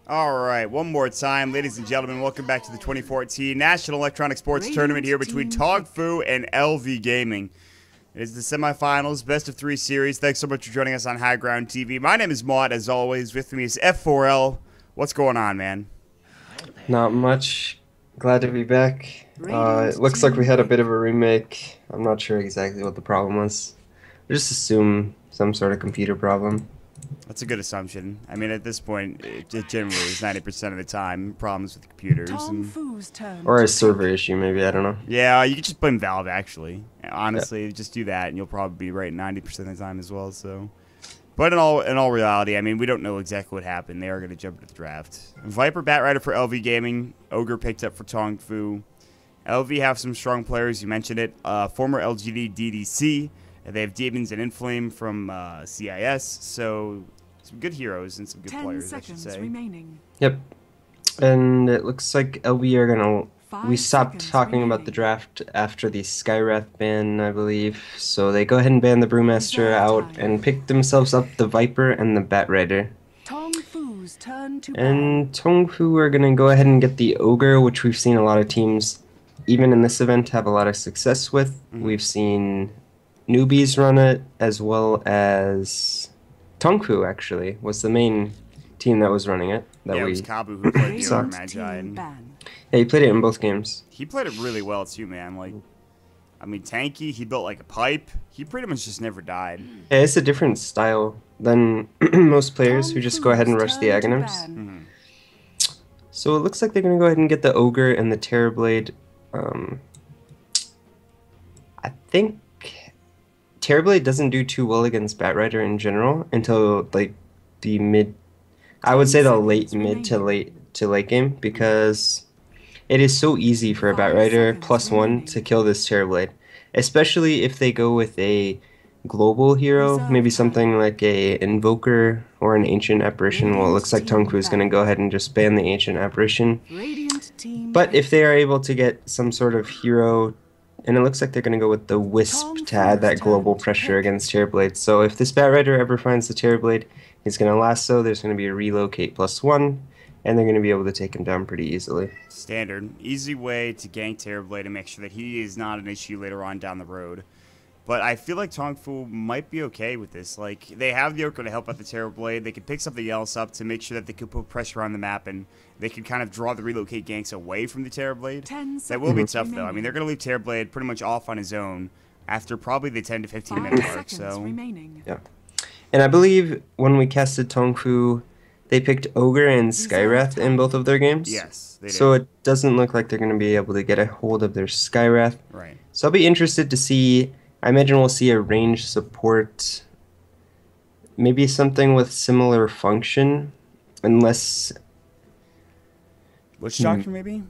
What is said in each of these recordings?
All right, one more time, ladies and gentlemen, welcome back to the 2014 National Electronic Sports Tournament here between TongFu and LV Gaming. It is the semifinals, best of 3 series. Thanks so much for joining us on High Ground TV. My name is Maut, as always. With me is F4L. What's going on, man? Not much. Glad to be back. It looks like we had a bit of a remake. I'm not sure exactly what the problem was. I just assume some sort of computer problem. That's a good assumption. I mean, at this point, it generally is 90% of the time problems with computers. Or a server issue, maybe. I don't know. Yeah, you could just blame Valve, actually. Honestly, just do that, and you'll probably be right 90% of the time as well. So, but in all reality, I mean, we don't know exactly what happened. They are going to jump into the draft. Viper Batrider for LV Gaming. Ogre picked up for TongFu. LV have some strong players. You mentioned it. Former LGD DDC. They have Demons and Inflame from CIS, so some good heroes and some good players, I should say. Remaining. Yep. And it looks like LV are gonna. We stopped talking about the draft after the Skywrath ban, I believe. So they go ahead and ban the Brewmaster out and pick themselves up the Viper and the Batrider. TongFu's turn to And TongFu are gonna go ahead and get the Ogre, which we've seen a lot of teams, even in this event, have a lot of success with. We've seen newbies run it, as well as TongFu actually was the main team that was running it. It was Kabu who played the Ogre Magi. Yeah, he played it in both games. He played it really well too, man. Like, I mean, tanky. He built like a pipe. He pretty much just never died. Yeah, it's a different style than most players who just go ahead and rush the Aghanims. So it looks like they're gonna go ahead and get the Ogre and the Terrorblade. I think Terrorblade doesn't do too well against Batrider in general until like the mid. I would say the late mid to late game, because it is so easy for a Batrider +1 to kill this Terrorblade, especially if they go with a global hero, maybe something like a Invoker or an Ancient Apparition. Well, it looks like TongFu is going to go ahead and just ban the Ancient Apparition. But if they are able to get some sort of hero, and it looks like they're going to go with the Wisp to add that global pressure against Terrorblade. So if this Batrider ever finds the Terrorblade, he's going to lasso, there's going to be a relocate +1, and they're going to be able to take him down pretty easily. Standard. Easy way to gank Terrorblade and make sure that he is not an issue later on down the road. But I feel like TongFu might be okay with this. Like, they have the Ogre to help out the Terrorblade. They could pick something else up to make sure that they could put pressure on the map, and they could kind of draw the relocate ganks away from the Terrorblade. That will be tough, though. I mean, they're going to leave Terrorblade pretty much off on his own after probably the 10 to 15 minute mark. So, yeah. And I believe when we casted TongFu, they picked Ogre and Skywrath in both of their games. Yes, they did. So it doesn't look like they're going to be able to get a hold of their Skywrath. Right. So I'll be interested to see. I imagine we'll see a range support, maybe something with similar function, unless... Witch Doctor, maybe?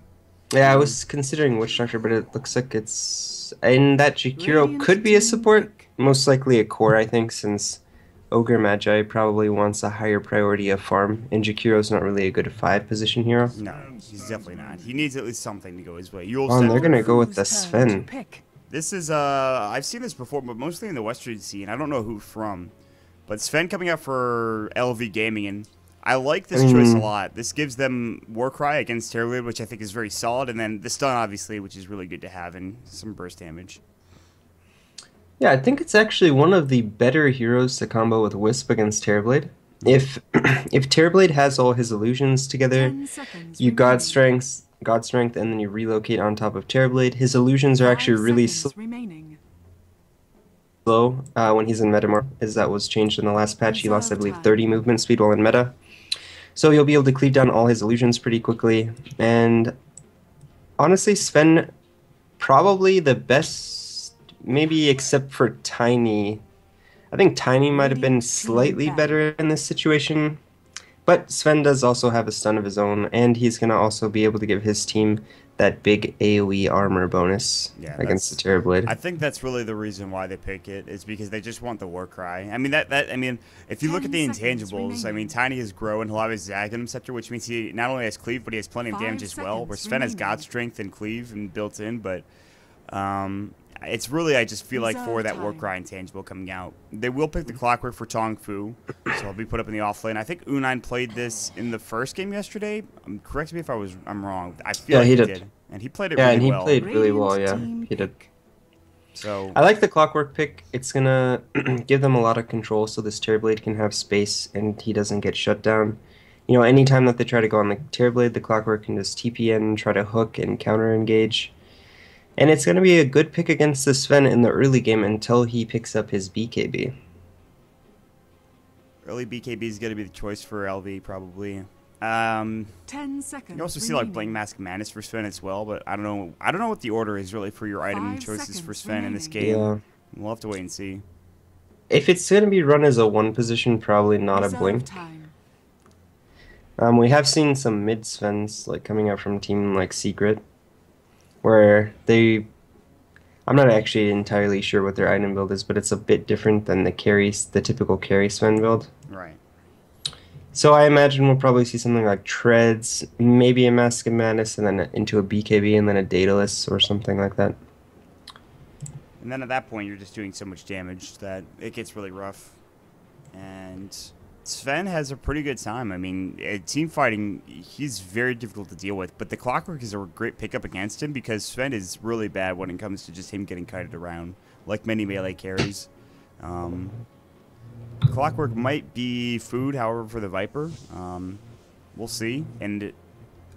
Yeah, I was considering Witch Doctor, but it looks like it's... And that Jakiro could be a support, most likely a core, I think, since Ogre Magi probably wants a higher priority of farm, and Jakiro's not really a good 5 position hero. No, he's definitely not. He needs at least something to go his way. And they're going to go with the Sven. This is, I've seen this before, but mostly in the Western scene. I don't know who from. But Sven coming out for LV Gaming, and I like this choice a lot. This gives them Warcry against Terrorblade, which I think is very solid, and then the stun, obviously, which is really good to have, and some burst damage. Yeah, I think it's actually one of the better heroes to combo with Wisp against Terrorblade. If Terrorblade has all his illusions together, you God Strength, and then you relocate on top of Terrorblade. His illusions are actually really slow when he's in Metamorph, as that was changed in the last patch. He lost, I believe, 30 movement speed while in meta. So you'll be able to cleave down all his illusions pretty quickly. And honestly, Sven, probably the best, maybe except for Tiny. I think Tiny might have been slightly better in this situation. But Sven does also have a stun of his own, and he's going to also be able to give his team that big AoE armor bonus against the Terrorblade. I think that's really the reason why they pick it, is because they just want the Warcry. I mean, if you look at the intangibles, I mean, Tiny is Grow and he'll have his Aghanim Scepter, which means he not only has Cleave, but he has plenty of damage as well, where Sven has God Strength and Cleave and built in, but it's really, I just feel like for Reserve that time. Warcry intangible coming out. They will pick the Clockwork for TongFu, so it'll be put up in the offlane. I think U9 played this in the first game yesterday. Correct me if I'm wrong. I feel like he he did. did. And he played it Yeah, really and he well. played really well. Radiant Yeah, team he did. pick. So I like the Clockwork pick. It's gonna give them a lot of control, so this Terrorblade can have space and he doesn't get shut down. You know, anytime that they try to go on the Terrorblade, the Clockwork can just TP in, try to hook and counter engage. And it's gonna be a good pick against the Sven in the early game until he picks up his BKB. early BKB is going to be the choice for LV probably. 10 seconds. You also see like Blank Mask Madness for Sven as well, but I don't know. I don't know what the order is really for your item 5 choices for seconds Sven in this remaining. game. Yeah. We'll have to wait and see. If it's gonna be run as a one position, probably not a Reserve Blink. time. We have seen some mid Svens like coming out from team like Secret, where I'm not actually entirely sure what their item build is, but it's a bit different than the typical carry Sven build. Right. So I imagine we'll probably see something like Treads, maybe a Mask of Madness, and then into a BKB, and then a Daedalus or something like that. And then at that point, you're just doing so much damage that it gets really rough. And Sven has a pretty good time. I mean, team fighting, he's very difficult to deal with. But the Clockwork is a great pickup against him because Sven is really bad when it comes to just him getting kited around, like many melee carries. Clockwork might be food, however, for the Viper. We'll see. And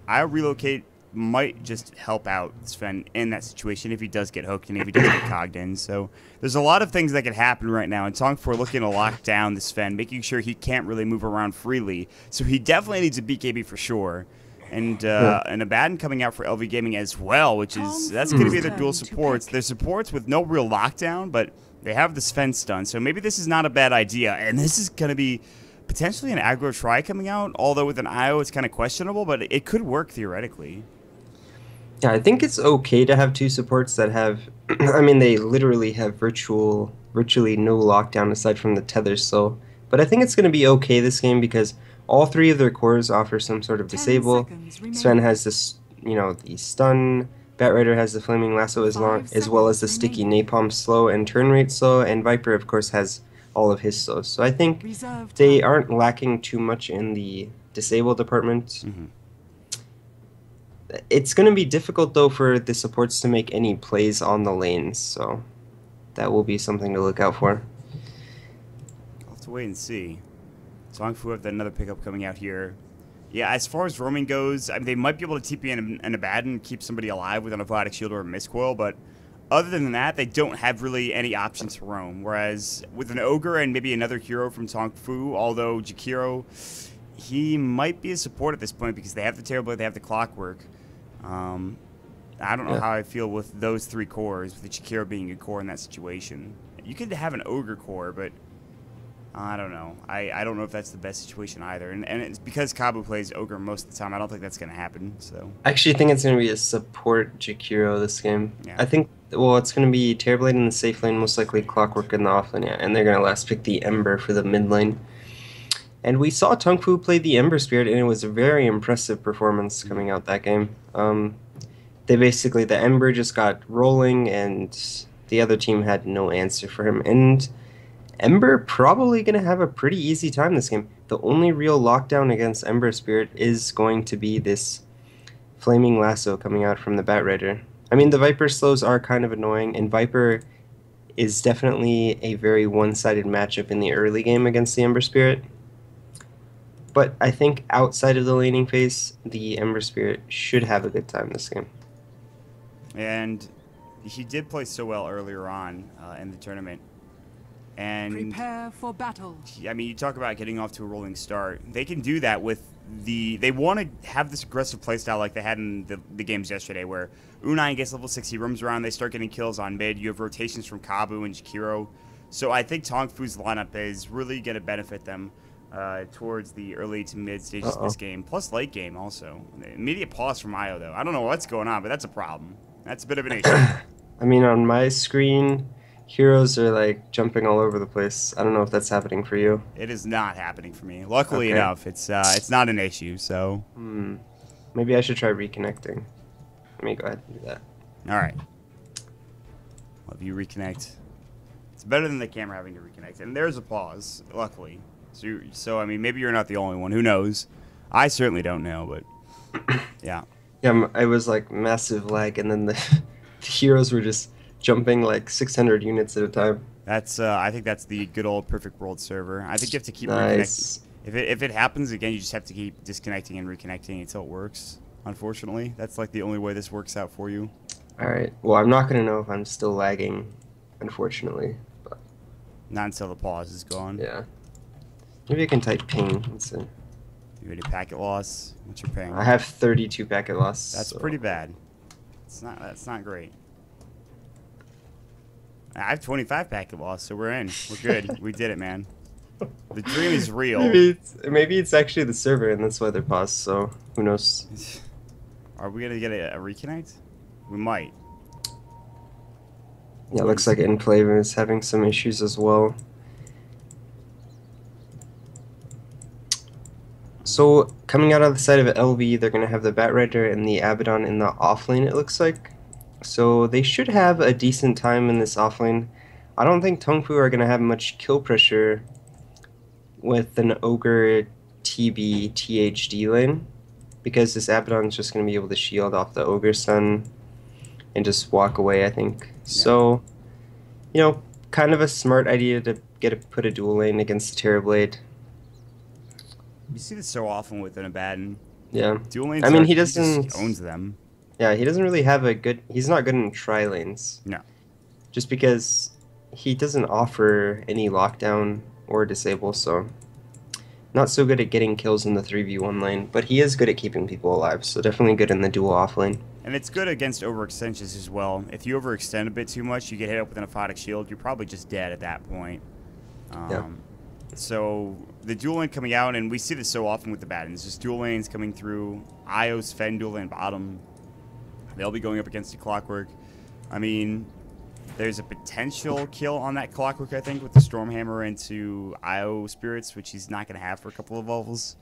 I relocate might just help out Sven in that situation if he does get hooked and if he does get cogged in. So there's a lot of things that can happen right now. And TongFu looking to lock down the Sven, making sure he can't really move around freely. So he definitely needs a BKB for sure. And Abaddon coming out for LV Gaming as well, which is that's going to be their dual supports. They're supports with no real lockdown, but they have the Sven stun. So maybe this is not a bad idea. And this is going to be potentially an aggro try coming out, although with an IO it's kind of questionable, but it could work theoretically. Yeah, I think it's okay to have two supports that have, I mean, they literally have virtually no lockdown aside from the tether slow. But I think it's going to be okay this game because all three of their cores offer some sort of 10 disable. seconds remaining. Sven has this, the stun. Batrider has the flaming lasso as well as the sticky napalm slow and turn rate slow, and Viper of course has all of his slows. So I think Reserve they time. aren't lacking too much in the disable department. Mm-hmm. It's going to be difficult, though, for the supports to make any plays on the lanes, so that will be something to look out for. I'll have to wait and see. TongFu have another pickup coming out here. Yeah, as far as roaming goes, I mean, they might be able to TP in an Abaddon and keep somebody alive with an Avadic Shield or a Mistcoil, but other than that, they don't have really any options to roam. Whereas with an Ogre and maybe another hero from TongFu, although Jakiro, he might be a support at this point because they have the Terrorblade, they have the Clockwork. I don't know how I feel with those three cores, with the Jakiro being a core in that situation. You could have an Ogre core, but I don't know. I don't know if that's the best situation either. And it's because Kabu plays Ogre most of the time, I don't think that's going to happen. So I actually think it's going to be a support Jakiro this game. Yeah. I think, well, it's going to be Terrorblade in the safe lane, most likely Clockwork in the off lane, and they're going to last pick the Ember for the mid lane. And we saw TongFu play the Ember Spirit, and it was a very impressive performance coming out that game. The Ember just got rolling, and the other team had no answer for him. And Ember probably going to have a pretty easy time this game. The only real lockdown against Ember Spirit is going to be this Flaming Lasso coming out from the Batrider. I mean, the Viper slows are kind of annoying, and Viper is definitely a very one-sided matchup in the early game against the Ember Spirit. But I think outside of the laning phase, the Ember Spirit should have a good time this game. And he did play so well earlier on in the tournament. And Prepare for battle. I mean, you talk about getting off to a rolling start. They can do that with they want to have this aggressive playstyle like they had in the games yesterday, where U9 gets level 6, he roams around, they start getting kills on mid. You have rotations from Kabu and Jakiro. So I think TongFu's lineup is really going to benefit them towards the early to mid stages of this game, plus late game also. Immediate pause from IO, though. I don't know what's going on, but that's a problem. That's a bit of an issue. I mean, on my screen, heroes are like jumping all over the place. I don't know if that's happening for you. It is not happening for me. Luckily enough, it's not an issue. So Maybe I should try reconnecting. Let me go ahead and do that. all right. If you reconnect, it's better than the camera having to reconnect. And there's a pause, luckily. So I mean, maybe you're not the only one. Who knows? I certainly don't know, but yeah. Yeah, it was like massive lag, and then the heroes were just jumping like 600 units at a time. That's I think that's the good old perfect world server. I think you have to keep Nice. reconnecting. If it happens again, you just have to keep disconnecting and reconnecting until it works. Unfortunately, that's like the only way this works out for you. All right. Well, I'm not gonna know if I'm still lagging, unfortunately. But Not until the pause is gone. yeah. Maybe I can type ping. Let's see. You ready? Packet loss. What's your ping? I have 32 packet loss. That's so- pretty bad. That's not great. I have 25 packet loss, so we're in. We're good. We did it, man. The dream is real. Maybe it's actually the server, and that's why they're paused. So who knows? Are we gonna get a reconnect? We might. Yeah, it looks like InFlavor is having some issues as well. So coming out of the side of LV, they're gonna have the Batrider and the Abaddon in the offlane. It looks like. So they should have a decent time in this offlane. I don't think TongFu are gonna have much kill pressure with an Ogre TB THD lane, because this Abaddon's just going to be able to shield off the Ogre stun and just walk away, I think. Yeah. So, you know, kind of a smart idea to put a dual lane against the Terrorblade. You see this so often with an Abaddon. Yeah. Dual lanes. I mean, he just doesn't owns them. Yeah, he doesn't really have a good. He's not good in tri lanes. No. Just because he doesn't offer any lockdown or disable, so not so good at getting kills in the 3v1 lane, but he is good at keeping people alive, so definitely good in the dual off lane. And it's good against overextensions as well. If you overextend a bit too much, you get hit up with an aphotic shield, you're probably just dead at that point. Yeah. So the dual lane coming out, and we see this so often with the Battens, just dual lanes coming through. Io's Fen dual lane bottom. They'll be going up against the Clockwork. I mean, there's a potential kill on that Clockwork, I think, with the Stormhammer into IO Spirits, which he's not going to have for a couple of levels.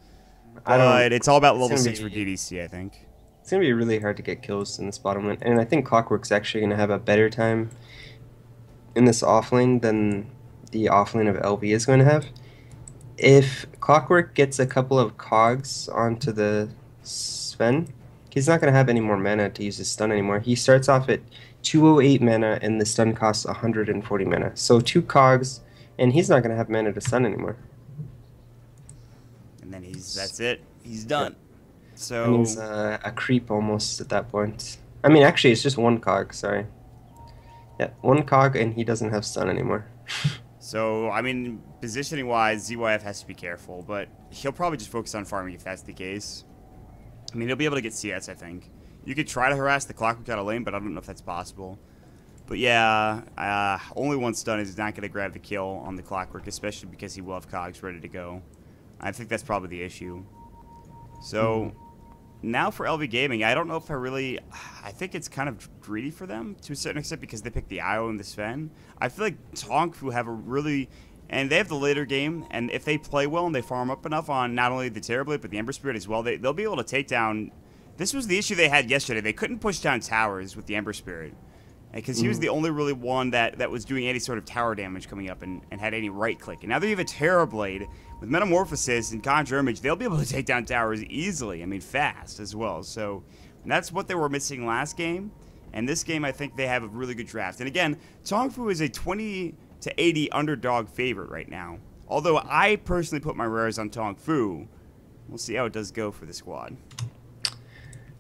But it's all about level 6 for DDC, I think. It's going to be really hard to get kills in this bottom lane. And I think Clockwork's actually going to have a better time in this off lane than the off lane of LB is going to have. If Clockwork gets a couple of cogs onto the Sven, he's not going to have any more mana to use his stun anymore. He starts off at 208 mana, and the stun costs 140 mana. So 2 cogs, and he's not going to have mana to stun anymore. And then that's it. He's done. Yeah. So and he's a creep almost at that point. I mean, actually, it's just 1 cog, sorry. Yeah, 1 cog, and he doesn't have stun anymore. So, I mean, positioning-wise, ZYF has to be careful, but he'll probably just focus on farming if that's the case. I mean, he'll be able to get CS, I think. You could try to harass the Clockwork out of lane, but I don't know if that's possible. But yeah, only 1 stun is not going to grab the kill on the Clockwork, especially because he will have cogs ready to go. I think that's probably the issue. So, now for LV Gaming, I don't know if I think it's kind of greedy for them to a certain extent because they picked the IO and the Sven. I feel like TongFu have and they have the later game, and if they play well and they farm up enough on not only the Terrorblade, but the Ember Spirit as well, they'll be able to take down. This was the issue they had yesterday. They couldn't push down towers with the Ember Spirit because he was the only really one that was doing any sort of tower damage coming up and had any right click. And now that you have a Terrorblade with Metamorphosis and Conjure Image, they'll be able to take down towers easily. I mean, fast as well. So that's what they were missing last game. And this game, I think they have a really good draft. And again, TongFu is a 20 to 80 underdog favorite right now. Although I personally put my rares on TongFu. We'll see how it does go for the squad.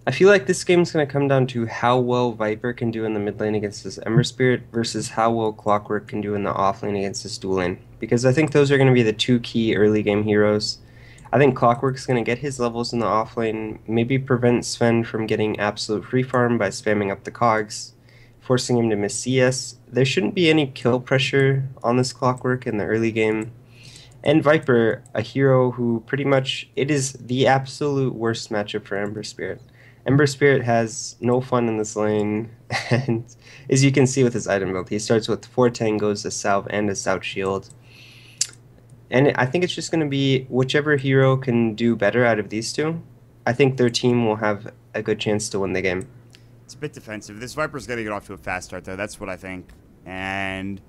I feel like this game's going to come down to how well Viper can do in the mid lane against this Ember Spirit versus how well Clockwork can do in the off lane against this dual lane. Because I think those are going to be the 2 key early game heroes. I think Clockwork's going to get his levels in the off lane, maybe prevent Sven from getting absolute free farm by spamming up the cogs, forcing him to miss CS. There shouldn't be any kill pressure on this Clockwork in the early game. And Viper, a hero who pretty much, it is the absolute worst matchup for Ember Spirit. Ember Spirit has no fun in this lane, and as you can see with his item build, he starts with 4 tangos, a salve, and a stout shield. And I think it's just going to be whichever hero can do better out of these two. I think their team will have a good chance to win the game. It's a bit defensive. This Viper's going to get off to a fast start, though. That's what I think. And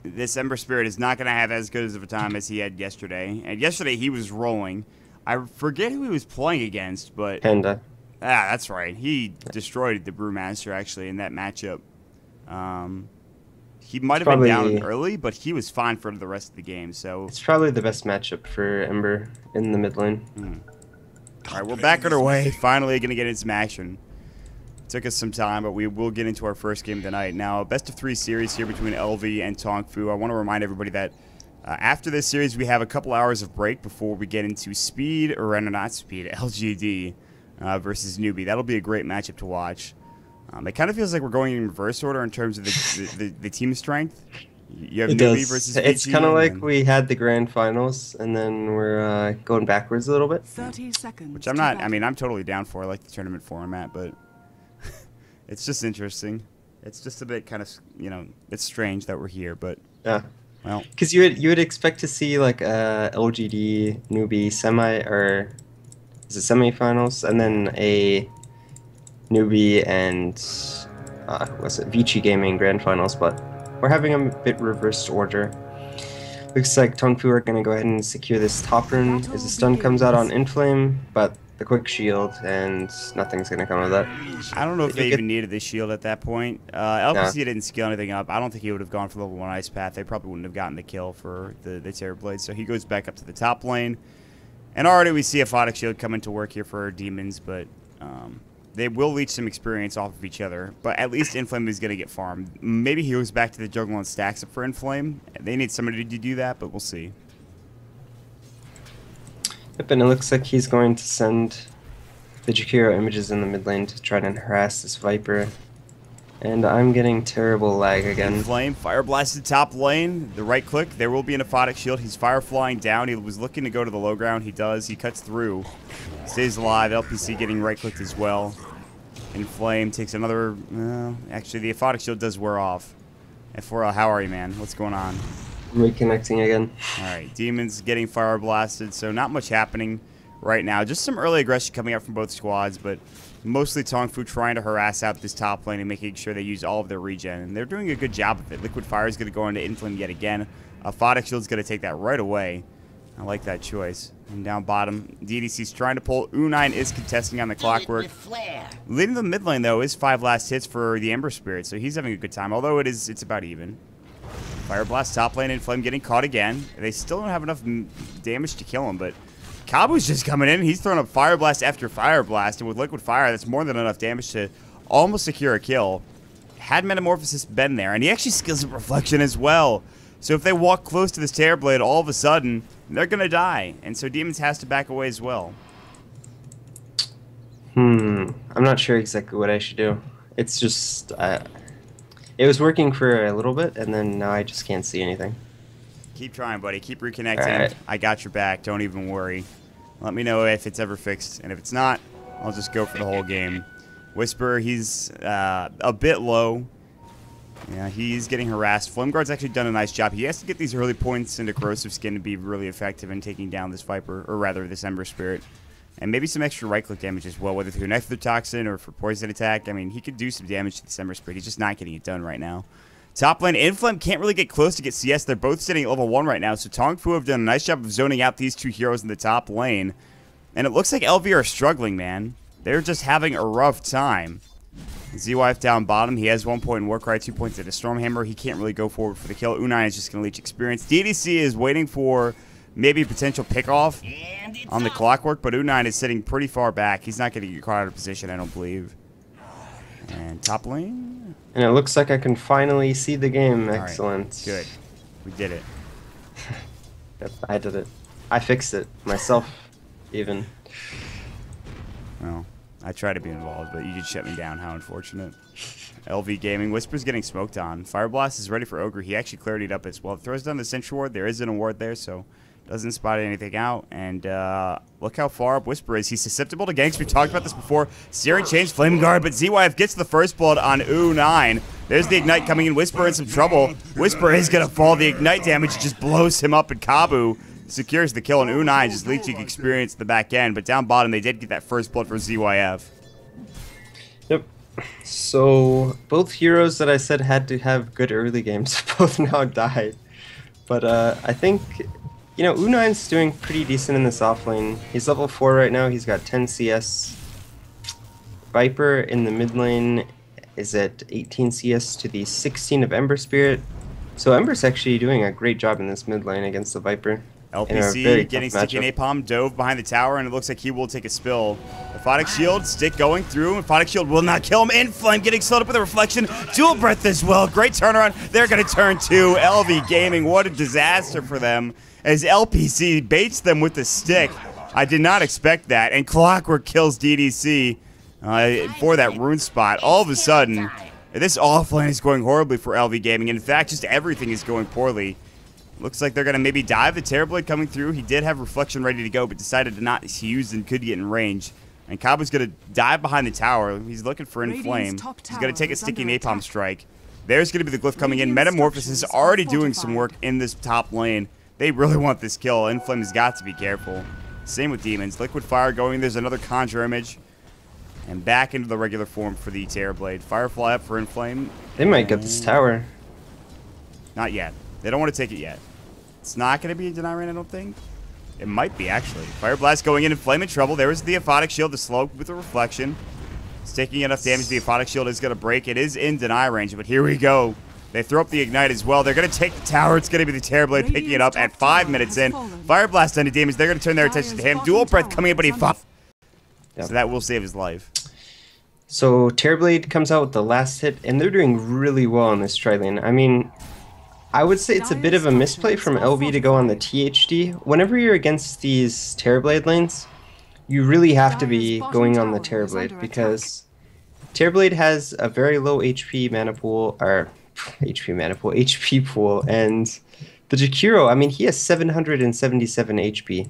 this Ember Spirit is not going to have as good of a time as he had yesterday. And yesterday he was rolling. I forget who he was playing against, but... Panda. Ah, that's right. He destroyed the Brewmaster, actually, in that matchup. He might have been down early, but he was fine for the rest of the game. So it's probably the best matchup for Ember in the mid lane. All right, we're back on our way. Finally going to get into some action. Took us some time, but we will get into our first game tonight. Now, best of 3 series here between LV and TongFu. I want to remind everybody that after this series, we have a couple hours of break before we get into Speed, or not Speed, LGD versus Newbie. That'll be a great matchup to watch. It kind of feels like we're going in reverse order in terms of the team strength. You have Newbie versus VG. It's kind of like we had the grand finals, and then we're going backwards a little bit. 30 seconds. Which I'm not. I mean, I'm totally down for. I like the tournament format, but it's just interesting. It's just a bit kind of, it's strange that we're here, but yeah. Well, because you would expect to see like LGD Newbie is it semifinals, and then a Newbie and what's it, Vici Gaming grand finals, but we're having a bit reversed order. Looks like TongFu are going to go ahead and secure this top rune as the stun comes out on Inflame, but the quick shield, and nothing's going to come of that. I don't know if they even needed the shield at that point. LPC didn't scale anything up. I don't think he would have gone for level 1 Ice Path. They probably wouldn't have gotten the kill for the Terrorblade, so he goes back up to the top lane. And already we see a Photic Shield coming to work here for our demons, but they will leech some experience off of each other. But at least Inflame is going to get farmed. Maybe he goes back to the jungle and stacks up for Inflame. They need somebody to do that, but we'll see. Yep, and it looks like he's going to send the Jakiro images in the mid lane to try to harass this Viper. And I'm getting terrible lag again. Inflame, Fire Blasted top lane. The right click, there will be an Aphotic Shield. He's fire flying down. He was looking to go to the low ground. He does. He cuts through. Stays alive. LPC getting right clicked as well. Inflame takes another... actually, the Aphotic Shield does wear off. F4L, how are you, man? What's going on? Reconnecting again. Alright, Demons getting Fire Blasted, so not much happening right now. Just some early aggression coming up from both squads, but mostly TongFu trying to harass out this top lane and making sure they use all of their regen, and they're doing a good job of it. Liquid Fire is going to go into Inflame yet again. Photic Shield is going to take that right away. I like that choice. And down bottom, DDC's trying to pull. U9 is contesting on the Clockwork. Leading the mid lane, though, is 5 last hits for the Ember Spirit, so he's having a good time, although it's about even. Fire Blast top lane, Inflame getting caught again. They still don't have enough damage to kill him, but Kabu's just coming in. He's throwing up Fire Blast after Fire Blast, and with Liquid Fire, that's more than enough damage to almost secure a kill. Had Metamorphosis been there, and he actually skills up Reflection as well. So if they walk close to this Terrorblade, all of a sudden, they're going to die. And so Demons has to back away as well. I'm not sure exactly what I should do. It's just... it was working for a little bit, and then now I just can't see anything. Keep trying, buddy. Keep reconnecting. Right. I got your back. Don't even worry. Let me know if it's ever fixed. And if it's not, I'll just go for the whole game. Whisper, he's a bit low. Yeah, he's getting harassed. Flameguard's actually done a nice job. He has to get these early points into Corrosive Skin to be really effective in taking down this Viper, or rather this Ember Spirit. And maybe some extra right-click damage as well, whether through Necrotoxin or for Poison Attack. I mean, he could do some damage to this Ember Spirit. He's just not getting it done right now. Top lane, Inflame can't really get close to get CS. They're both sitting at level 1 right now, so TongFu have done a nice job of zoning out these two heroes in the top lane. And it looks like LV are struggling, man. They're just having a rough time. ZYF down bottom. He has 1 point in Warcry, 2 points at a Stormhammer. He can't really go forward for the kill. U9 is just going to leech experience. DDC is waiting for maybe a potential pickoff on the Clockwork, but U9 is sitting pretty far back. He's not going to get caught out of position, I don't believe. And top lane. And it looks like I can finally see the game. All Excellent. Right. Good. We did it. Yep, I did it. I fixed it myself, even. Well, I try to be involved, but you did shut me down. How unfortunate. LV Gaming. Whisper's getting smoked on. Fire Blast is ready for Ogre. He actually cleared it up as well. Throws down the Sentry Ward. There is an award there, so doesn't spot anything out. And look how far up Whisper is. He's susceptible to ganks. We talked about this before. Searing Chains, Flame Guard, but ZYF gets the first blood on U9. There's the Ignite coming in. Whisper in some trouble. Whisper is going to fall. The Ignite damage just blows him up, and Kabu secures the kill, and U9 just leeching experience at the back end. But down bottom, they did get that first blood for ZYF. Yep. So both heroes that I said had to have good early games both now died. But I think, you know, U9's doing pretty decent in this off lane. He's level 4 right now. He's got 10 CS. Viper in the mid lane is at 18 CS to the 16 of Ember Spirit. So Ember's actually doing a great job in this mid lane against the Viper. LPC getting sticky napalm, dove behind the tower, and it looks like he will take a spill. Aphotic Shield, stick going through. Aphotic Shield will not kill him. Inflame getting slowed up with a reflection. Dual breath as well. Great turnaround. They're going to turn 2. LV Gaming, what a disaster for them as LPC baits them with the stick. I did not expect that. And Clockwork kills DDC for that rune spot. All of a sudden, this offlane is going horribly for LV Gaming. In fact, just everything is going poorly. Looks like they're going to maybe dive the Terrorblade coming through. He did have Reflection ready to go, but decided to not use and could get in range. And Kabu's going to dive behind the tower. He's looking for Inflame. He's going to take a sticky napalm strike. There's going to be the glyph coming in. Metamorphosis is already doing some work in this top lane. They really want this kill. Inflame has got to be careful. Same with Demons. Liquid Fire going. There's another Conjure Image. And back into the regular form for the Terrorblade. Firefly up for Inflame. They might get this tower. Not yet. They don't want to take it yet. It's not going to be a deny rain, I don't think. It might be, actually. Fire Blast going in Inflame in trouble. There is the Aphotic Shield, the slow with the reflection. It's taking enough damage. The Aphotic Shield is going to break. It is in deny range, but here we go. They throw up the Ignite as well. They're going to take the tower. It's going to be the Terrorblade picking it up at 5 minutes in. Fire Blast on the damage. They're going to turn their attention to him. Dual Breath coming in, but he fought. Yep. So that will save his life. So Terrorblade comes out with the last hit, and they're doing really well in this tri-lane. I mean, I would say it's a bit of a misplay from LV to go on the THD. Whenever you're against these Terrorblade lanes, you really have to be going on the Terrorblade because Terrorblade has a very low HP mana pool, or HP pool, and the Jakiro, I mean, he has 777 HP.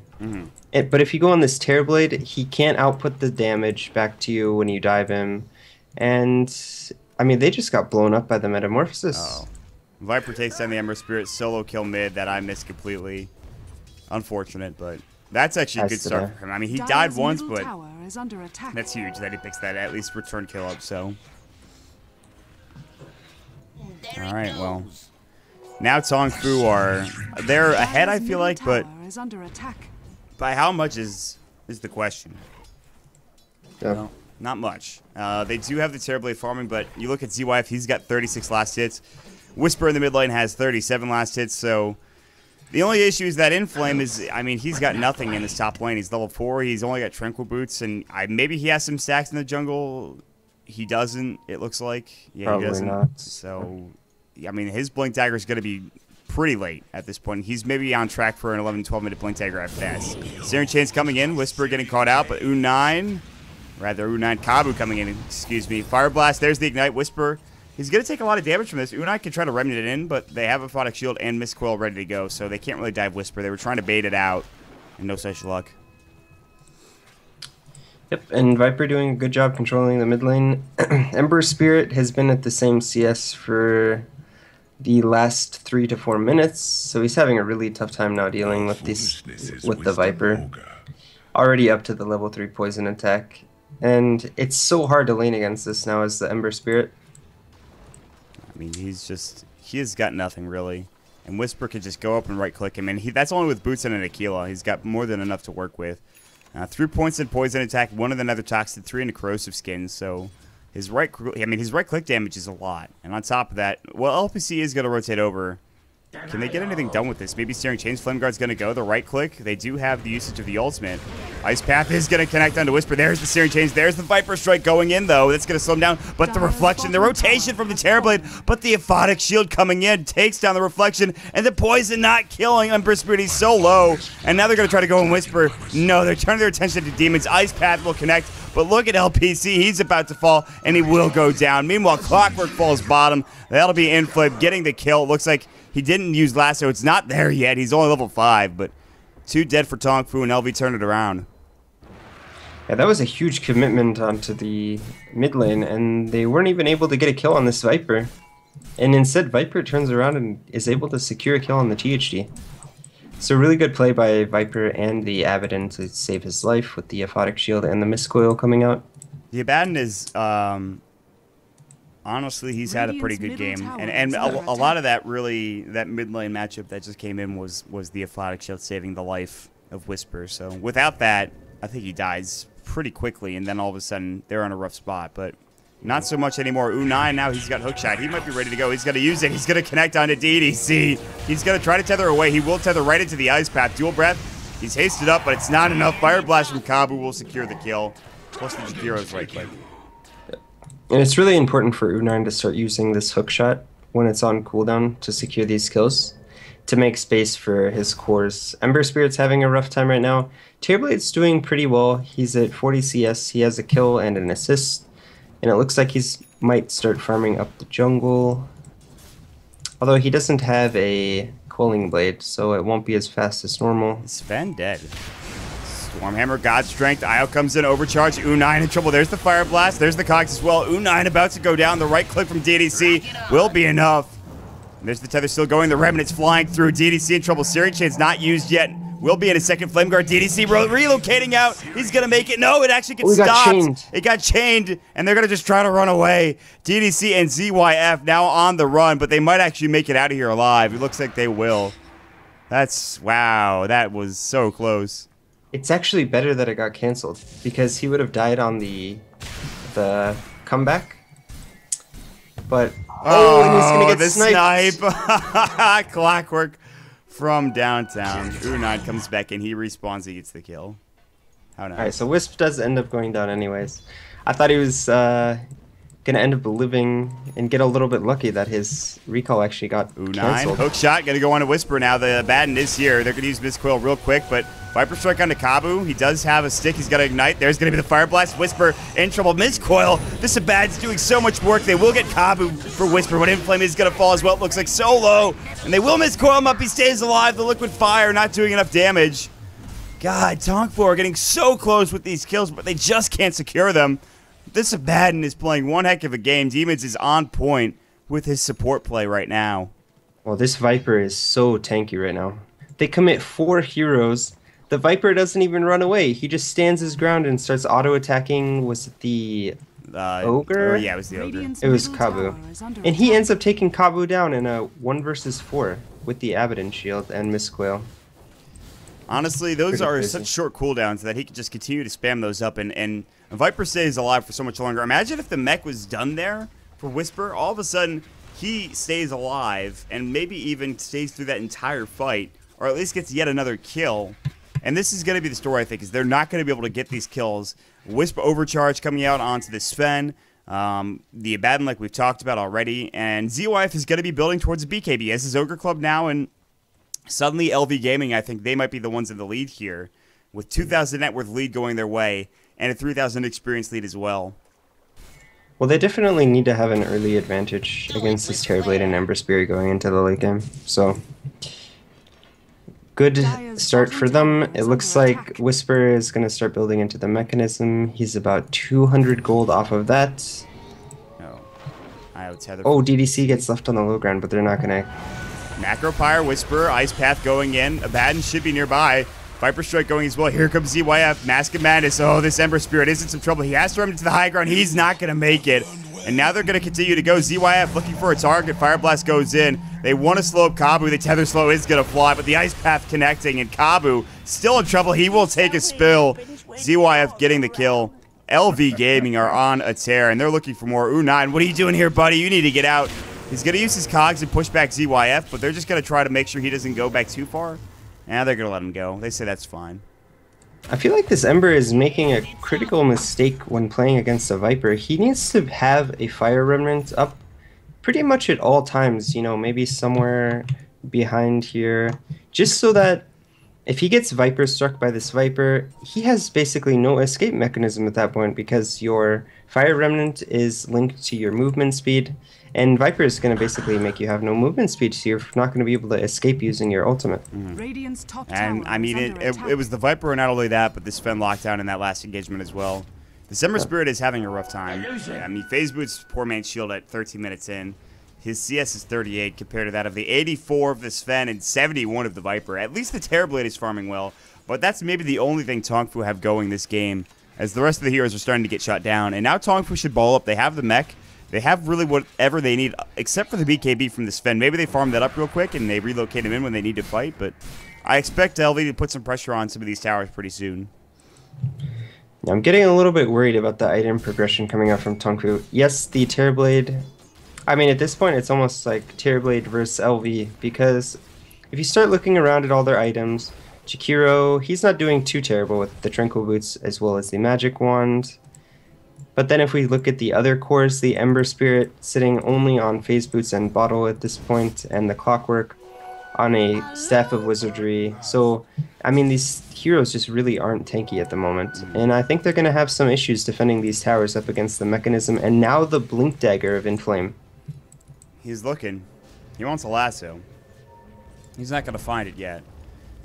But if you go on this Terrorblade, he can't output the damage back to you when you dive him. And, I mean, they just got blown up by the Metamorphosis. Oh. Viper takes down the Ember Spirit, solo kill mid that I missed completely. Unfortunate, but that's actually a good start for him. I mean, he died once, but that's huge that he picks that at least return kill up, so. Alright, well. Now TongFu they're ahead, I feel like, but by how much is the question? Yeah. No, not much. They do have the Terrorblade farming, but you look at ZYF, he's got 36 last hits. Whisper in the mid lane has 37 last hits, so the only issue is that Inflame is, I mean, he's got nothing in his top lane. He's level 4, he's only got Tranquil Boots, and maybe he has some stacks in the jungle. He doesn't, it looks like. Yeah, probably he doesn't. Not. So, I mean, his Blink Dagger is going to be pretty late at this point. He's maybe on track for an 11-12 minute Blink Dagger at best. Searing Chain's coming in, Whisper getting caught out, but U9 Kabu coming in, excuse me. Fire Blast, there's the Ignite, Whisper. He's going to take a lot of damage from this. Unai can try to remnant it in, but they have a Aphotic Shield and Mist Coil ready to go, so they can't really dive Whisper. They were trying to bait it out, and no such luck. Yep, and Viper doing a good job controlling the mid lane. Ember Spirit has been at the same CS for the last 3 to 4 minutes, so he's having a really tough time now dealing with the Viper. Already up to the level 3 poison attack, and it's so hard to lane against this now as the Ember Spirit. I mean, he has got nothing really. And Whisper could just go up and right-click him. And that's only with Boots and an Aquila. He's got more than enough to work with. 3 points in Poison Attack, 1 in the Nether Toxin, 3 in the Corrosive Skin. So his right-click damage is a lot. And on top of that, well, LPC is going to rotate over. Can they get anything done with this? Maybe Searing Chains, Flame Guard's going to go. The right-click, they do have the usage of the ultimate. Ice Path is going to connect onto Whisper. There's the Searing Chains. There's the Viper Strike going in, though. That's going to slow him down. But the Reflection, the rotation from the Terrorblade, but the Aphotic Shield coming in takes down the Reflection, and the Poison not killing Ember Spirit. He's so low. And now they're going to try to go and Whisper. No, they're turning their attention to Demons. Ice Path will connect, but look at LPC. He's about to fall, and he will go down. Meanwhile, Clockwork falls bottom. That'll be Inflame getting the kill. It looks like he didn't use Lasso. It's not there yet. He's only level 5, but 2 dead for TongFu, and LV turned it around. Yeah, that was a huge commitment onto the mid lane, and they weren't even able to get a kill on this Viper. And instead, Viper turns around and is able to secure a kill on the THD. So really good play by Viper and the Abaddon to save his life with the Aphotic Shield and the Mist Coil coming out. The Abaddon is Honestly, he's had a pretty good game, and a lot of that mid lane matchup that just came in was the Athletic Shield saving the life of Whisper. So without that, I think he dies pretty quickly, and then all of a sudden they're in a rough spot. But not so much anymore. U9 now he's got hookshot. He might be ready to go. He's going to use it. He's going to connect onto DDC. He's going to try to tether away. He will tether right into the ice path. Dual breath. He's hasted up, but it's not enough. Fire blast from Kabu will secure the kill. Plus the Jakiro's right click. And it's really important for U9 to start using this hookshot when it's on cooldown to secure these kills, to make space for his cores. Ember Spirit's having a rough time right now. Tearblade's doing pretty well. He's at 40 CS. He has a kill and an assist. And it looks like he's might start farming up the jungle. Although he doesn't have a Quelling Blade, so it won't be as fast as normal. Sven dead. Stormhammer, God Strength. Io comes in, overcharge. U9 in trouble. There's the Fire Blast. There's the Cogs as well. U9 about to go down. The right click from DDC will be enough. And there's the tether still going. The Remnant's flying through. DDC in trouble. Searing Chain's not used yet. Will be in a second. Flame Guard. DDC relocating out. He's going to make it. No, it actually gets stopped. It got chained, and they're going to just try to run away. DDC and ZYF now on the run, but they might actually make it out of here alive. It looks like they will. Wow, that was so close. It's actually better that it got canceled, because he would have died on the comeback. But and he's gonna get the sniped. snipe. Clockwork from downtown. U9 comes back and he respawns. He gets the kill. How nice. All right, so Wisp does end up going down anyways. I thought he was gonna end up living and get a little bit lucky that his recall actually got canceled. Hook shot, gonna go on to Whisper now. The Batten is here. They're gonna use Mistcoil real quick, but Viper Strike onto Kabu. He does have a stick. He's got to ignite. There's going to be the Fire Blast. Whisper in trouble. Mistcoil. This Abad's doing so much work. They will get Kabu for Whisper, but Inflame is going to fall as well. It looks like so low. And they will Mistcoil him up. He stays alive. The Liquid Fire not doing enough damage. God, TongFu are getting so close with these kills, but they just can't secure them. This Abaddon is playing one heck of a game. Demons is on point with his support play right now. Well, this Viper is so tanky right now. They commit 4 heroes. The Viper doesn't even run away. He just stands his ground and starts auto-attacking. Was it the Ogre? Yeah, it was the Ogre. It was Kabu. And he ends up taking Kabu down in a 1 versus 4 with the Abaddon shield and Mistcoil. Honestly, those are such short cooldowns that he could just continue to spam those up, and Viper stays alive for so much longer. Imagine if the mech was done there for Whisper. All of a sudden, he stays alive and maybe even stays through that entire fight, or at least gets yet another kill. And this is going to be the story, I think, is they're not going to be able to get these kills. Wisp overcharge coming out onto the Sven. The Abaddon, like we've talked about already. And ZYF is going to be building towards a BKB. As his Ogre Club now, and suddenly LV Gaming, I think they might be the ones in the lead here. With 2,000 net worth lead going their way, and a 3,000 experience lead as well. Well, they definitely need to have an early advantage against this Terrorblade and Ember Spirit going into the late game. So, good start for them. It looks like Whisper is going to start building into the mechanism. He's about 200 gold off of that. Oh, DDC gets left on the low ground, but they're not going to. Macropyre, Whisper, Ice Path going in. Abaddon should be nearby. Viper Strike going as well. Here comes ZYF. Mask of Madness. Oh, this Ember Spirit is in some trouble. He has to run into the high ground. He's not going to make it. And now they're going to continue to go. ZYF looking for a target. Fire Blast goes in. They want to slow up Kabu. The Tether Slow is going to fly, but the Ice Path connecting, and Kabu still in trouble. He will take a spill. ZYF getting the kill. LV Gaming are on a tear, and they're looking for more. U9, what are you doing here, buddy? You need to get out. He's going to use his cogs and push back ZYF, but they're just going to try to make sure he doesn't go back too far. Now they're going to let him go. They say that's fine. I feel like this Ember is making a critical mistake when playing against a Viper. He needs to have a Fire Remnant up pretty much at all times, you know, maybe somewhere behind here, just so that if he gets Viper struck by this Viper, he has basically no escape mechanism at that point, because your Fire Remnant is linked to your movement speed, and Viper is going to basically make you have no movement speed, so you're not going to be able to escape using your ultimate. And I mean, it was the Viper, and not only that, but the Sven lockdown in that last engagement as well. The Ember Spirit is having a rough time. I mean, Phase Boot's poor man's shield at 13 minutes in. His CS is 38 compared to that of the 84 of the Sven and 71 of the Viper. At least the Terrorblade is farming well, but that's maybe the only thing TongFu have going this game, as the rest of the heroes are starting to get shot down. And now TongFu should ball up. They have the mech. They have really whatever they need, except for the BKB from the Sven. Maybe they farm that up real quick and they relocate him in when they need to fight, but I expect LV to put some pressure on some of these towers pretty soon. I'm getting a little bit worried about the item progression coming out from TongFu. Yes, the Terrorblade. I mean, at this point, it's almost like Terrorblade versus LV, because if you start looking around at all their items, Chikiro, he's not doing too terrible with the Tranquil Boots as well as the Magic Wand. But then if we look at the other cores, the Ember Spirit sitting only on Phase Boots and Bottle at this point, and the Clockwork on a Staff of Wizardry. So, I mean, these heroes just really aren't tanky at the moment. And I think they're going to have some issues defending these towers up against the Mechanism, and now the Blink Dagger of Inflame. He's looking. He wants a lasso. He's not going to find it yet.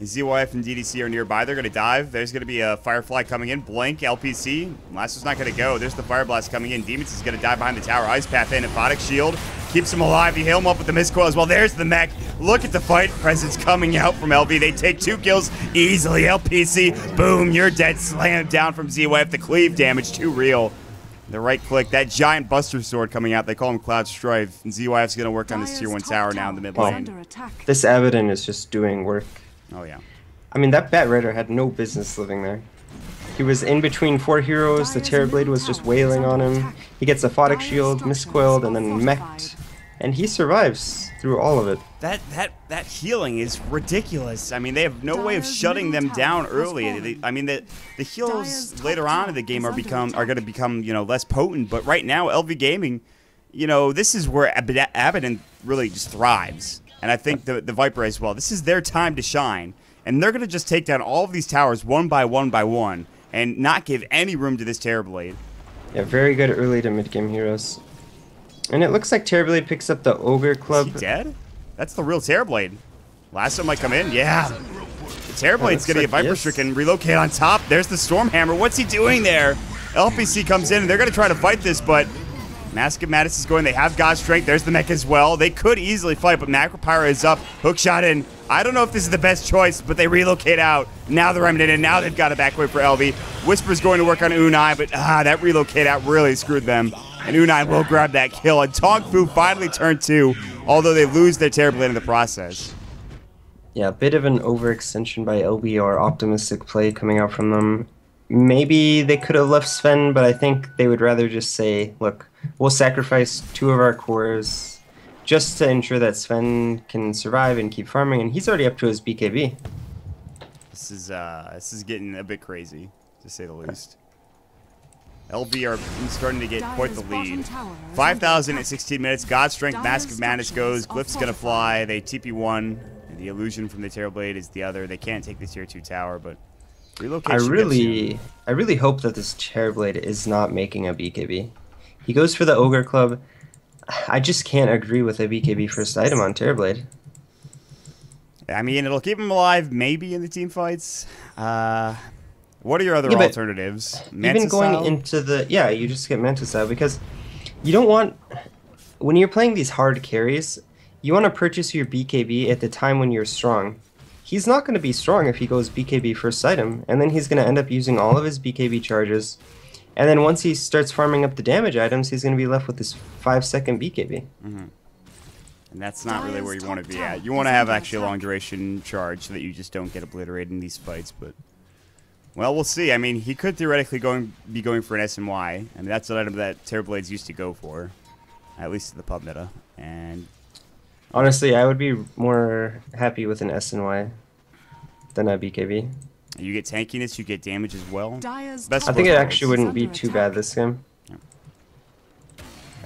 ZYF and DDC are nearby. They're going to dive. There's going to be a Firefly coming in. Blink, LPC. Lasso's not going to go. There's the Fire Blast coming in. Demons is going to dive behind the tower. Ice Path in. Aphotic Shield keeps him alive. You heal him up with the Mist Coil as well. There's the mech. Look at the fight presence coming out from LV. They take 2 kills easily. LPC, boom, you're dead. Slammed down from ZYF. The cleave damage, too real. The right click, that giant Buster Sword coming out. They call him Cloud Strife. And ZYF's going to work on this tier 1 tower now in the mid lane. This Abaddon is just doing work. Oh, yeah. I mean, that Bat Rider had no business living there. He was in between 4 heroes, the Terrorblade was just wailing on him. He gets a Aphotic Shield, Miscoiled, and then mech'd. And he survives through all of it. That healing is ridiculous. I mean, they have no way of shutting them down early. I mean, the heals later on in the game are going to become, you know, less potent. But right now, LV Gaming, you know, this is where Abaddon really just thrives. And I think the Viper as well. This is their time to shine. And they're going to just take down all of these towers one by one and not give any room to this Terrorblade. Yeah, very good early to mid-game heroes. And it looks like Terrorblade picks up the Ogre Club. Is he dead? That's the real Terrorblade. Lasso might come in. Yeah. The Terrorblade's going to get Viper Stricken, relocate on top. There's the Stormhammer. What's he doing there? LPC comes in, and they're going to try to fight this, but Mask of Madness is going. They have God's Strength. There's the mech as well. They could easily fight, but Macropyra is up. Hookshot in. I don't know if this is the best choice, but they relocate out. Now the Remnant in. Now they've got a backway for LV. Whisper's going to work on Unai, but that relocate out really screwed them. And Unai will grab that kill. And TongFu finally turned 2, although they lose their Terrorblade in the process. Yeah, a bit of an overextension by LB or optimistic play coming out from them. Maybe they could have left Sven, but I think they would rather just say, look, we'll sacrifice 2 of our cores just to ensure that Sven can survive and keep farming, and he's already up to his BKB. This is getting a bit crazy, to say the least. LV are starting to get quite the lead. 5,000 at 16 minutes. God's Strength, Mask of Madness goes. Glyph's gonna fly. They TP1. And the illusion from the Terrorblade is the other. They can't take the tier 2 tower, but relocation. I really hope that this Terrorblade is not making a BKB. He goes for the Ogre Club. I just can't agree with a BKB first item on Terrorblade. I mean, it'll keep him alive maybe in the team fights. What are your other alternatives? Even going into the... Yeah, you just get Manta Style because you don't want... When you're playing these hard carries, you want to purchase your BKB at the time when you're strong. He's not going to be strong if he goes BKB first item, and then he's going to end up using all of his BKB charges. And then once he starts farming up the damage items, he's going to be left with this 5-second BKB. Mm-hmm. And that's not really where you want to be at. You want to have actually a long duration charge so that you just don't get obliterated in these fights, but... Well, we'll see. I mean, he could theoretically be going for an SNY. I mean, that's an item that Terrorblades used to go for, at least in the pub meta. And honestly, I would be more happy with an SNY than a BKB. You get tankiness, you get damage as well. I think it actually wouldn't be too bad this game. Yeah.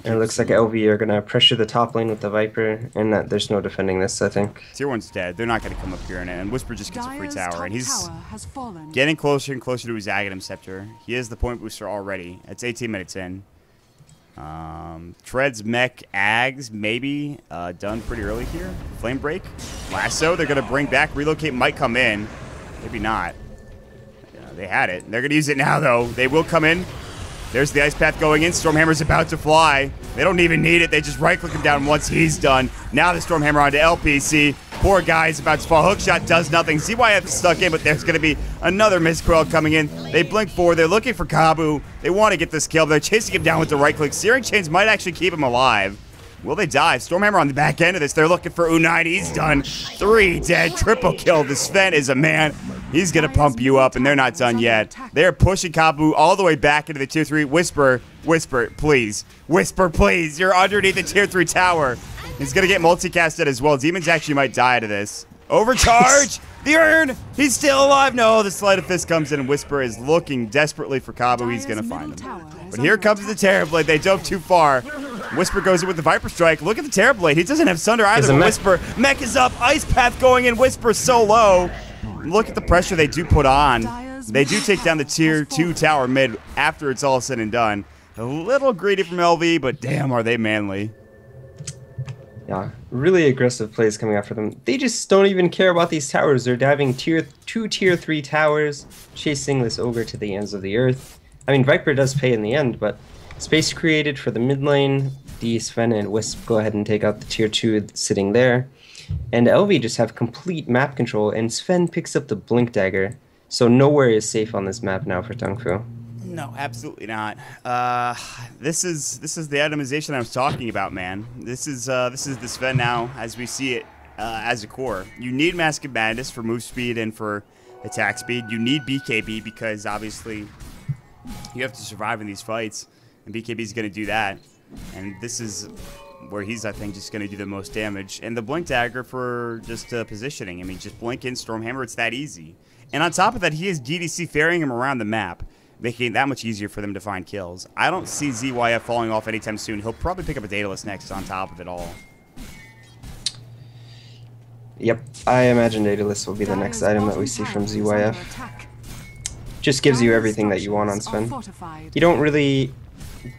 And it looks like LV are going to pressure the top lane with the Viper, and that there's no defending this, I think. Tier 1's dead. They're not going to come up here, and Whisper just gets a free tower. And he's getting closer and closer to his Aghanim Scepter. He is the point booster already. It's 18 minutes in. Treads, Mech, Ags, maybe done pretty early here. Flame Break. Lasso, they're going to bring back. Relocate might come in. Maybe not. They had it. They're going to use it now, though. They will come in. There's the Ice Path going in. Stormhammer's about to fly. They don't even need it. They just right-click him down once he's done. Now the Stormhammer onto LPC. Poor guy's about to fall. Hookshot does nothing. ZYF stuck in, but there's going to be another miscoil coming in. They blink forward. They're looking for Kabu. They want to get this kill. They're chasing him down with the right click. Searing Chains might actually keep him alive. Will they die? Stormhammer on the back end of this. They're looking for U9. He's done. 3 dead. Triple kill. The Sven is a man. He's going to pump you up, and they're not done yet. They're pushing Kabu all the way back into the tier 3. Whisper, please. Whisper, please. You're underneath the tier 3 tower. He's going to get multicasted as well. Demons actually might die to this. Overcharge. The urn. He's still alive. No, the Sleight of Fist comes in, and Whisper is looking desperately for Kabu. He's going to find him. But here comes the Terrorblade. They dove too far. Whisper goes in with the Viper Strike. Look at the Terrorblade. He doesn't have Sunder either. Whisper. Mech is up. Ice Path going in. Whisper so low. Look at the pressure they do put on. They do take down the tier 2 tower mid after it's all said and done. A little greedy from LV, but damn, are they manly. Yeah, really aggressive plays coming out for them. They just don't even care about these towers. They're diving tier 3 towers, chasing this ogre to the ends of the earth. I mean, Viper does pay in the end, but space created for the mid lane. The Sven and Wisp go ahead and take out the tier 2 sitting there. And LV just have complete map control, and Sven picks up the Blink Dagger. So nowhere is safe on this map now for TongFu. No, absolutely not. This is the itemization I was talking about, man. This is the Sven now as we see it as a core. You need Mask of Madness for move speed and for attack speed. You need BKB because obviously you have to survive in these fights, and BKB is going to do that. And this is where he's, I think, just going to do the most damage. And the Blink Dagger for just positioning. I mean, just blink in Stormhammer, it's that easy. And on top of that, he has DDC ferrying him around the map, making it that much easier for them to find kills. I don't see ZYF falling off anytime soon. He'll probably pick up a Daedalus next on top of it all. Yep, I imagine Daedalus will be the next item that we see from ZYF. Just gives you everything that you want on Sven. You don't really...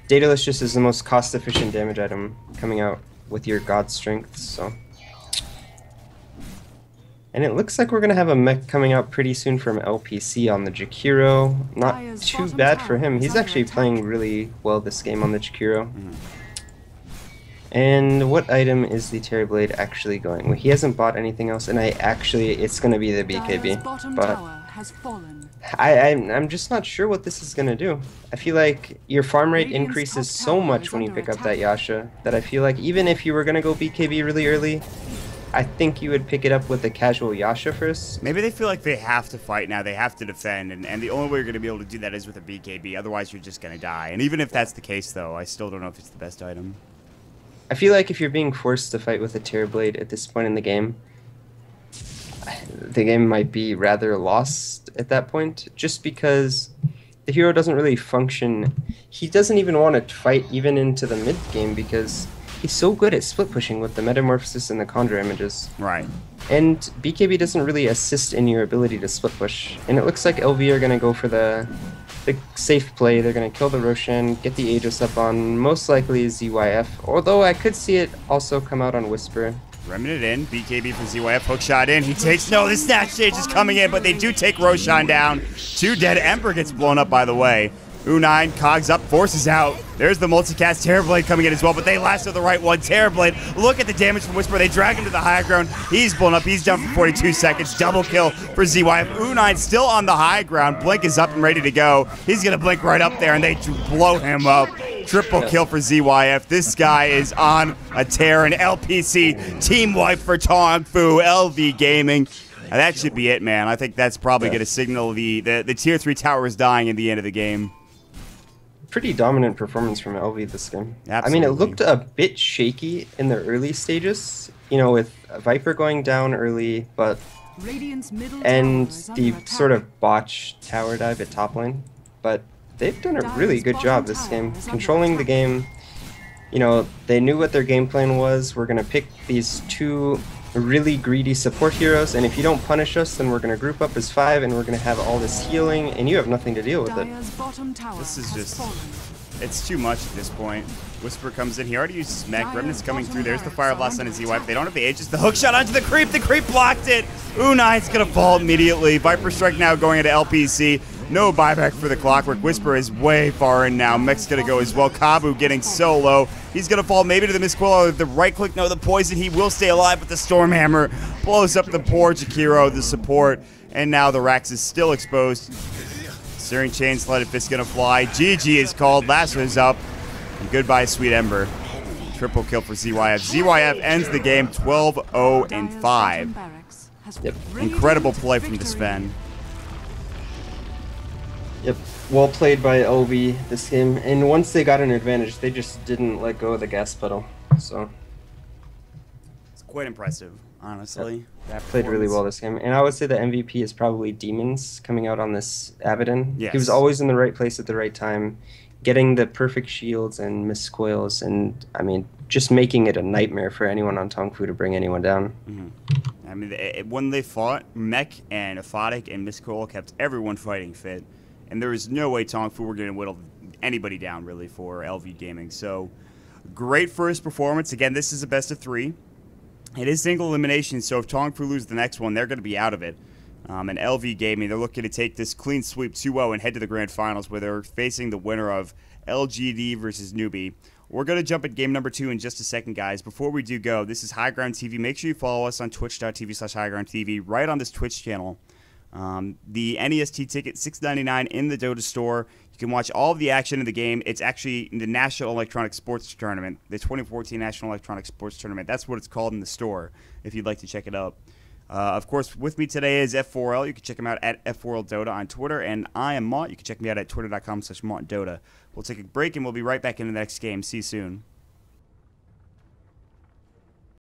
Daedalus just is the most cost-efficient damage item coming out with your God Strength, so... And it looks like we're going to have a mech coming out pretty soon from LPC on the Jakiro. Not too bad for him. He's actually playing really well this game on the Jakiro. And what item is the Terrorblade actually going? Well, he hasn't bought anything else, and it's going to be the BKB. But I'm just not sure what this is going to do. I feel like your farm rate increases so much when you pick up that Yasha that I feel like even if you were going to go BKB really early, I think you would pick it up with the casual Yasha first. Maybe they feel like they have to fight now. They have to defend, and the only way you're going to be able to do that is with a BKB. Otherwise, you're just going to die. And even if that's the case, though, I still don't know if it's the best item. I feel like if you're being forced to fight with a Terrorblade at this point in the game might be rather lost at that point, just because the hero doesn't really function. He doesn't even want to fight even into the mid game because he's so good at split pushing with the Metamorphosis and the Conjure images. Right. And BKB doesn't really assist in your ability to split push. And it looks like LV are going to go for the safe play. They're going to kill the Roshan, get the Aegis up on most likely ZYF, although I could see it also come out on Whisper. Remnant in, BKB for ZYF, hookshot in, he takes, no, the Snatch Stage is coming in, but they do take Roshan down. 2 dead, Emperor gets blown up by the way. U9, cogs up, forces out. There's the multicast Terrorblade coming in as well, but they lasted the right one. Terrorblade, look at the damage from Whisper. They drag him to the high ground. He's blown up. He's down for 42 seconds. Double kill for ZYF. U9 still on the high ground. Blink is up and ready to go. He's going to blink right up there, and they blow him up. Triple kill for ZYF. This guy is on a tear. An LPC team wipe for TongFu, LV Gaming. And that should be it, man. I think that's probably going to signal the tier 3 tower is dying in the end of the game. Pretty dominant performance from LV this game. Absolutely. I mean, it looked a bit shaky in the early stages, you know, with Viper going down early, but and the sort of botch tower dive at top lane. But they've done a really good job this game, controlling the game. You know, they knew what their game plan was. We're going to pick these 2 really greedy support heroes, and if you don't punish us, then we're going to group up as 5 and we're going to have all this healing, and you have nothing to deal with it. This is just, it's too much at this point. Whisper comes in, he already used his mech, Remnant's coming through, there's the Fire Blast on his ZY, they don't have the Aegis, the hook shot onto the creep blocked it! U9's going to fall immediately, Viper Strike now going into LPC, No buyback for the Clockwork Whisper is way far in now. Mech's going to go as well. Kabu getting so low. He's going to fall maybe to the Misquilla. The right click, no, the poison. He will stay alive, but the Stormhammer blows up the poor Jakiro, the support. And now the Rax is still exposed. Searing Chain, Slighted Fist going to fly. GG is called. Lasso is up. And goodbye, Sweet Ember. Triple kill for ZYF. ZYF ends the game 12-0-5. Yep. Incredible play from the Sven. Yep. Well played by LV this game. And once they got an advantage, they just didn't let go of the gas pedal. So It's quite impressive, honestly. Yep. That played really well this game. And I would say the MVP is probably Demons coming out on this Abaddon. Yes. He was always in the right place at the right time, getting the perfect shields and miscoils, and I mean, just making it a nightmare for anyone on TongFu to bring anyone down. I mean, when they fought, Mech and Aphotic and Miscoil kept everyone fighting fit. And there was no way TongFu were going to whittle anybody down, really, for LV Gaming. So, great first performance. Again, this is a best of 3. It is single elimination, so if TongFu lose the next one, they're going to be out of it. And LV Gaming, they're looking to take this clean sweep 2-0 and head to the grand finals, where they're facing the winner of LGD versus Newbie. We're going to jump at game number 2 in just a second, guys. Before we do go, this is High Ground TV. Make sure you follow us on twitch.tv/highgroundtv right on this Twitch channel. The NEST ticket, $6.99 in the Dota store. You can watch all of the action in the game. It's actually in the National Electronic Sports Tournament, the 2014 National Electronic Sports Tournament. That's what it's called in the store, if you'd like to check it out. Of course, with me today is F4L. You can check him out at F4L Dota on Twitter. And I am Maut. You can check me out at twitter.com/MautDota. We'll take a break, and we'll be right back in the next game. See you soon.